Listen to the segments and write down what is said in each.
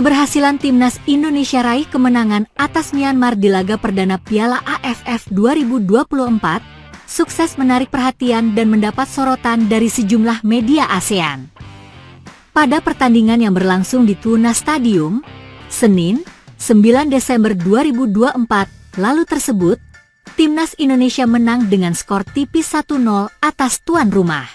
Keberhasilan Timnas Indonesia raih kemenangan atas Myanmar di laga perdana Piala AFF 2024 sukses menarik perhatian dan mendapat sorotan dari sejumlah media ASEAN. Pada pertandingan yang berlangsung di Tuna Stadium, Senin, 9 Desember 2024 lalu tersebut, Timnas Indonesia menang dengan skor tipis 1-0 atas tuan rumah.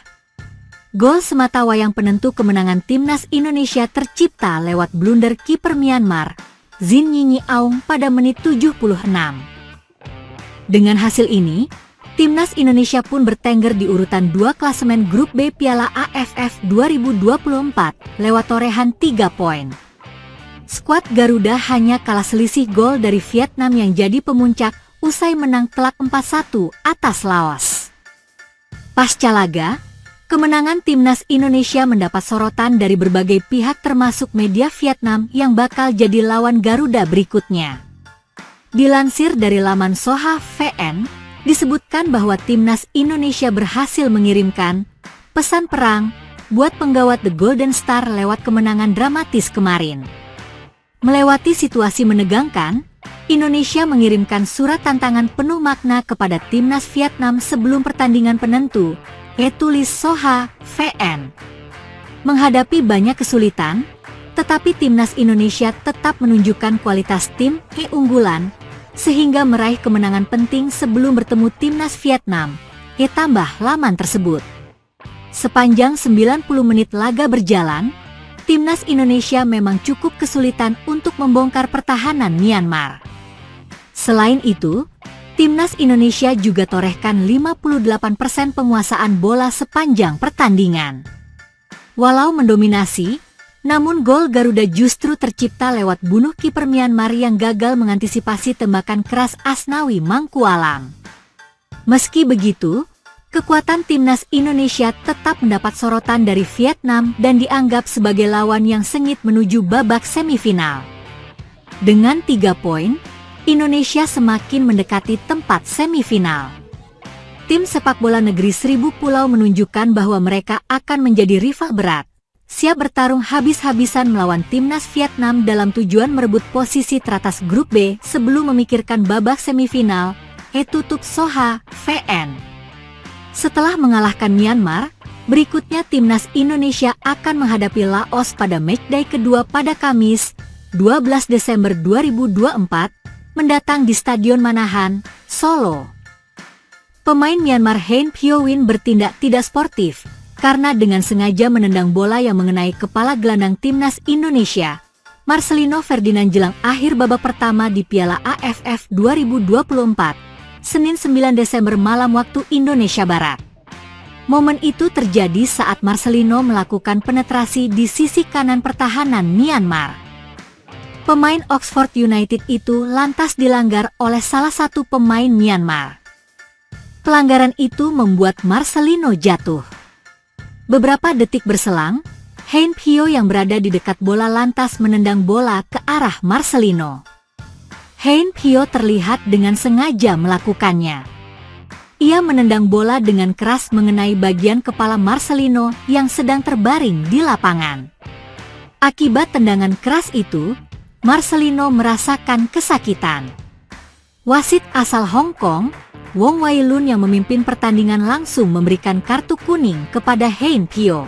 Gol sematawayang penentu kemenangan Timnas Indonesia tercipta lewat blunder kiper Myanmar, Zin Nyinyi Aung pada menit 76. Dengan hasil ini, Timnas Indonesia pun bertengger di urutan 2 klasemen grup B Piala AFF 2024 lewat torehan 3 poin. Skuad Garuda hanya kalah selisih gol dari Vietnam yang jadi pemuncak usai menang telak 4-1 atas Laos. Pasca laga, kemenangan Timnas Indonesia mendapat sorotan dari berbagai pihak termasuk media Vietnam yang bakal jadi lawan Garuda berikutnya. Dilansir dari laman Soha VN, disebutkan bahwa Timnas Indonesia berhasil mengirimkan pesan perang buat penggawat The Golden Star lewat kemenangan dramatis kemarin. Melewati situasi menegangkan, Indonesia mengirimkan surat tantangan penuh makna kepada Timnas Vietnam sebelum pertandingan penentu, tulis Soha VN. Menghadapi banyak kesulitan, tetapi Timnas Indonesia tetap menunjukkan kualitas tim unggulan, sehingga meraih kemenangan penting sebelum bertemu Timnas Vietnam, tambah laman tersebut. Sepanjang 90 menit laga berjalan, Timnas Indonesia memang cukup kesulitan untuk membongkar pertahanan Myanmar. Selain itu, Timnas Indonesia juga torehkan 58% penguasaan bola sepanjang pertandingan. Walau mendominasi, namun gol Garuda justru tercipta lewat bunuh kiper Myanmar yang gagal mengantisipasi tembakan keras Asnawi Mangkualam. Meski begitu, kekuatan Timnas Indonesia tetap mendapat sorotan dari Vietnam dan dianggap sebagai lawan yang sengit menuju babak semifinal. Dengan 3 poin, Indonesia semakin mendekati tempat semifinal. Tim sepak bola negeri Seribu Pulau menunjukkan bahwa mereka akan menjadi rival berat, siap bertarung habis-habisan melawan Timnas Vietnam dalam tujuan merebut posisi teratas grup B sebelum memikirkan babak semifinal, tutup Soha VN. Setelah mengalahkan Myanmar, berikutnya Timnas Indonesia akan menghadapi Laos pada matchday kedua pada Kamis, 12 Desember 2024, mendatang di Stadion Manahan, Solo. Pemain Myanmar Hein Pyo-win bertindak tidak sportif, karena dengan sengaja menendang bola yang mengenai kepala gelandang Timnas Indonesia, Marcelino Ferdinand jelang akhir babak pertama di Piala AFF 2024, Senin 9 Desember malam waktu Indonesia Barat. Momen itu terjadi saat Marcelino melakukan penetrasi di sisi kanan pertahanan Myanmar. Pemain Oxford United itu lantas dilanggar oleh salah satu pemain Myanmar. Pelanggaran itu membuat Marcelino jatuh. Beberapa detik berselang, Hein Pyo yang berada di dekat bola lantas menendang bola ke arah Marcelino. Hein Pyo terlihat dengan sengaja melakukannya. Ia menendang bola dengan keras mengenai bagian kepala Marcelino yang sedang terbaring di lapangan. Akibat tendangan keras itu, Marcelino merasakan kesakitan. Wasit asal Hong Kong, Wong Wai Lun yang memimpin pertandingan langsung memberikan kartu kuning kepada Hein Pyo.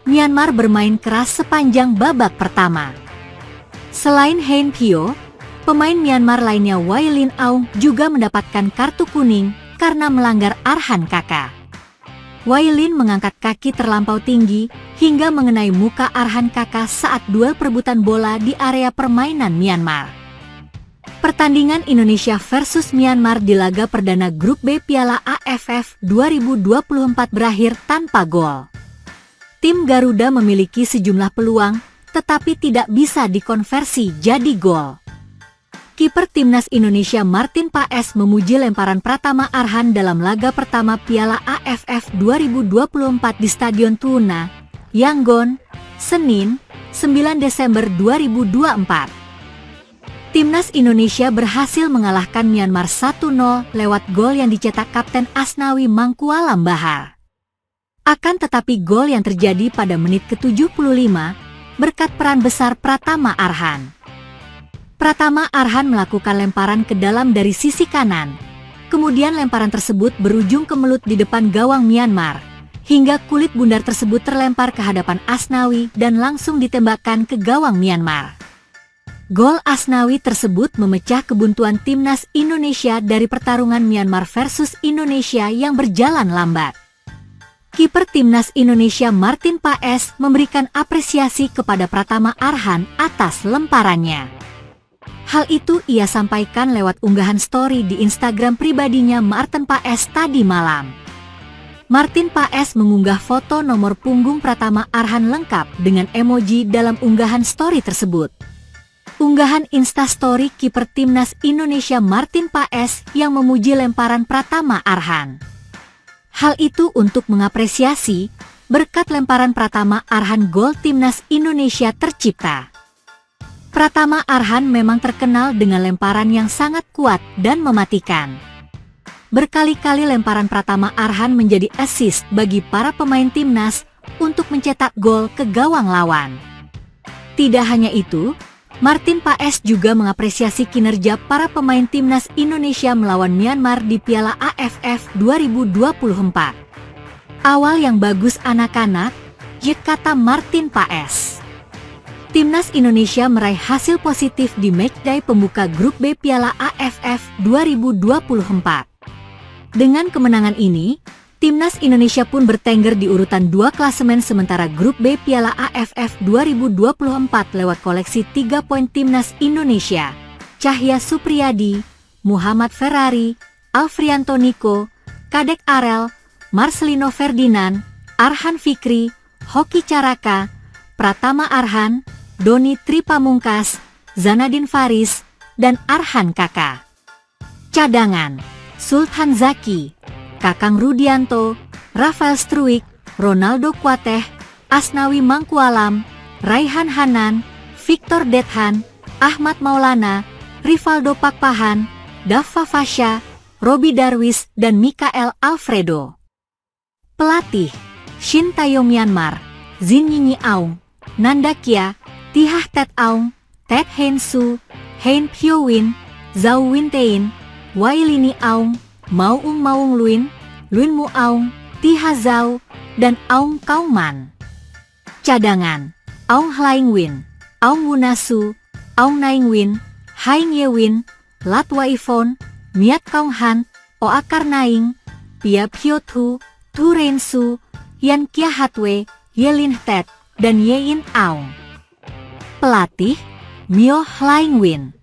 Myanmar bermain keras sepanjang babak pertama. Selain Hein Pyo, pemain Myanmar lainnya Wai Lin Aung juga mendapatkan kartu kuning karena melanggar Arhan Kaka. Wai Lin mengangkat kaki terlampau tinggi hingga mengenai muka Arhan Kaka saat duel perebutan bola di area permainan Myanmar. Pertandingan Indonesia versus Myanmar di laga perdana grup B Piala AFF 2024 berakhir tanpa gol. Tim Garuda memiliki sejumlah peluang, tetapi tidak bisa dikonversi jadi gol. Kiper Timnas Indonesia Martin Paes memuji lemparan Pratama Arhan dalam laga pertama Piala AFF 2024 di Stadion Tuna, Yangon, Senin, 9 Desember 2024. Timnas Indonesia berhasil mengalahkan Myanmar 1-0 lewat gol yang dicetak Kapten Asnawi Mangkualam Bahar. Akan tetapi gol yang terjadi pada menit ke-75 berkat peran besar Pratama Arhan. Pratama Arhan melakukan lemparan ke dalam dari sisi kanan. Kemudian lemparan tersebut berujung kemelut di depan gawang Myanmar, hingga kulit bundar tersebut terlempar ke hadapan Asnawi dan langsung ditembakkan ke gawang Myanmar. Gol Asnawi tersebut memecah kebuntuan timnas Indonesia dari pertarungan Myanmar versus Indonesia yang berjalan lambat. Kiper timnas Indonesia Martin Paes memberikan apresiasi kepada Pratama Arhan atas lemparannya. Hal itu ia sampaikan lewat unggahan story di Instagram pribadinya Martin Paes tadi malam. Martin Paes mengunggah foto nomor punggung Pratama Arhan lengkap dengan emoji dalam unggahan story tersebut. Unggahan Instastory kiper timnas Indonesia Martin Paes yang memuji lemparan Pratama Arhan. Hal itu untuk mengapresiasi berkat lemparan Pratama Arhan gol timnas Indonesia tercipta. Pratama Arhan memang terkenal dengan lemparan yang sangat kuat dan mematikan. Berkali-kali lemparan Pratama Arhan menjadi assist bagi para pemain timnas untuk mencetak gol ke gawang lawan. Tidak hanya itu, Martin Paes juga mengapresiasi kinerja para pemain timnas Indonesia melawan Myanmar di Piala AFF 2024. Awal yang bagus anak-anak, kata Martin Paes. Timnas Indonesia meraih hasil positif di matchday pembuka grup B Piala AFF 2024. Dengan kemenangan ini, Timnas Indonesia pun bertengger di urutan 2 klasemen sementara grup B Piala AFF 2024 lewat koleksi 3 poin Timnas Indonesia. Cahya Supriyadi, Muhammad Ferrari, Alfrianto Niko, Kadek Arel, Marcelino Ferdinand, Arhan Fikri, Hoki Caraka, Pratama Arhan, Doni Tripamungkas, Zanadin Faris, dan Arhan Kaka. Cadangan: Sultan Zaki, Kakang Rudianto, Rafael Struik, Ronaldo Kuateh, Asnawi Mangkualam, Raihan Hanan, Victor Dethan, Ahmad Maulana, Rivaldo Pakpahan, Daffa Fasya, Robi Darwis, dan Mikael Alfredo. Pelatih: Shin Tayo Myanmar, Zin Nyinyi Aung, Nanda Kia, Tihah Tet Aung, Tet Hein Su, Hein Pyo Win, Zhao Wintein, Wailini Aung, Maung Maung Luin, Luin Mu Aung, Tiha Zhao, dan Aung Kauman. Cadangan: Aung Hlaing Win, Aung Wunasu, Aung Naing Win, Haing Ye Win, Lat Waifon, Miat Kaung Han, Oakar Naing, Pia Phyo Thu, Thu Ren Su, Yan Kia Hatwe, Yelin Tet, dan Yein Aung. Pelatih: Myo Hlaing Win.